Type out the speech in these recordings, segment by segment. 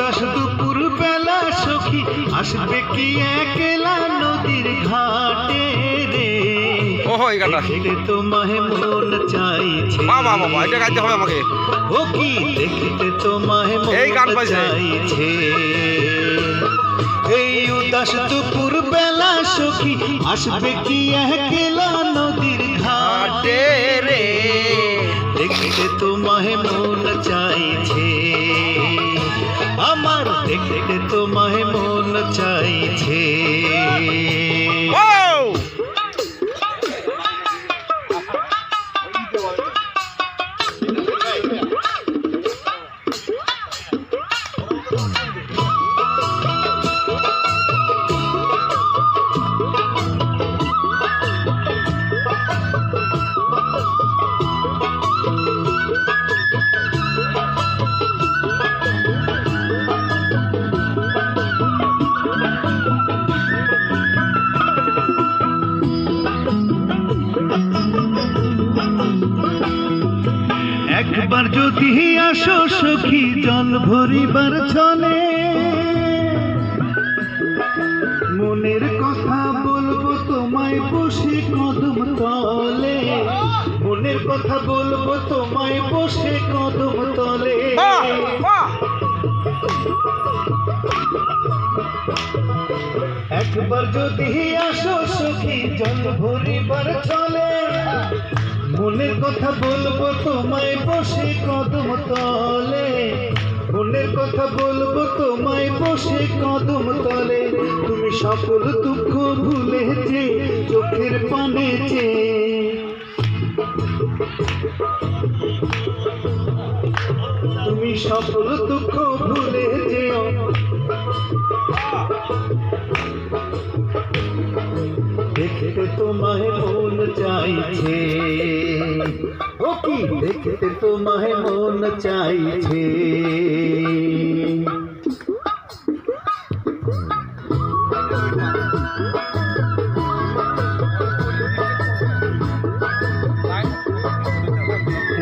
উদাস দুপুর বেলা সখী আসবে কি একলা নদীর ঘাটে রে। দেখতে তোমায় মন চাইছে, এটা গাইতে হবে আমাকে। ও কি দেখতে তোমায় মন চাইছে। এই উদাস দুপুর বেলা সখী আসবে কি একলা নদীর ঘাটে রে। দেখতে তোমায় মন চাইছে, আমার দেখতে তোমায় মন চাইছে। একবার যদি আসো সখী জল ভরিবার ছলে, মনের কথা বলবো তোমায় বসে কদম তলে। মনের কথা বলবো তোমায় বসে কদম তলে। একবার যদি আসো সখী জল ভরিবার ছলে, মনের কথা বলবো তোমায় বসে কদম তলে। মনের কথা বলবো তোমায় বসে কদম তলে। তুমি সকল দুঃখ ভুলে যে চোখের পানে যে, তুমি সকল দুঃখ ভুলে যেও। দেখতে তোমায় মন চাইছে, ও কি দেখতে তোমায় মন চাইছে।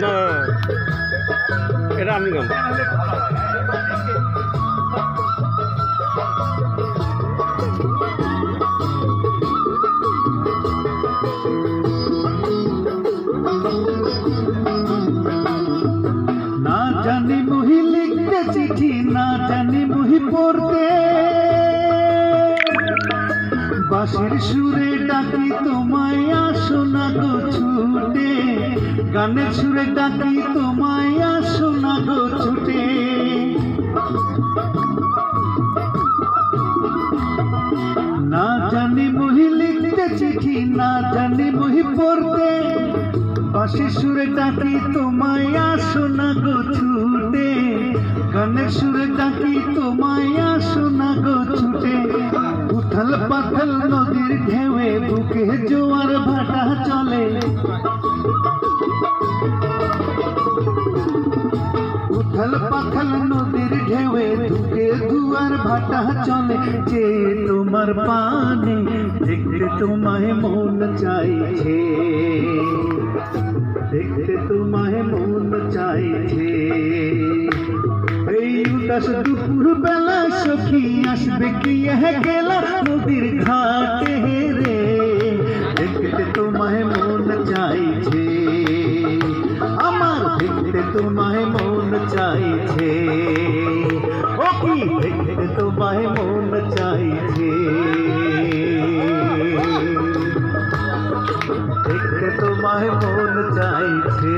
না এটা আমি গান। না জানি মুহি লিখতে চিঠি, না জানি মুহি পড়তে, বাঁশির সুরে ডাকি তোমায় আসো না গো ছুটে। গানের সুরে ডাকি তোমায় আসো না গো ছুটে। না জানি মুহি লিখতে চিঠি, না জানি মুহি পড়তে, বাঁশির সুরে ডাকি তোমায় আসো না গো ছুটে। গানের সুরে ডাকি তোমায় আসো না গো ছুটে। উথাল পাথাল নদীর ঢেউয়ে বুকে জোয়ার ভাটা চলে। উথাল পাথাল নদীর ঢেউয়ে বুকে জোয়ার ভাটা চলে। যে তোমার পানে দেখতে তোমায় মন চাইছে, দেখতে তোমায় মন চাইছে। এই উদাস দুপুর বেলা সখী আসবে কি একলা নদীর ঘাটে রে। দেখতে তোমায় মন চাইছে, আমার দেখতে তোমায় মন চাইছে। ও কি দেখতে তোমায় মন চাইছে, দেখতে তোমায় মন চাইছে।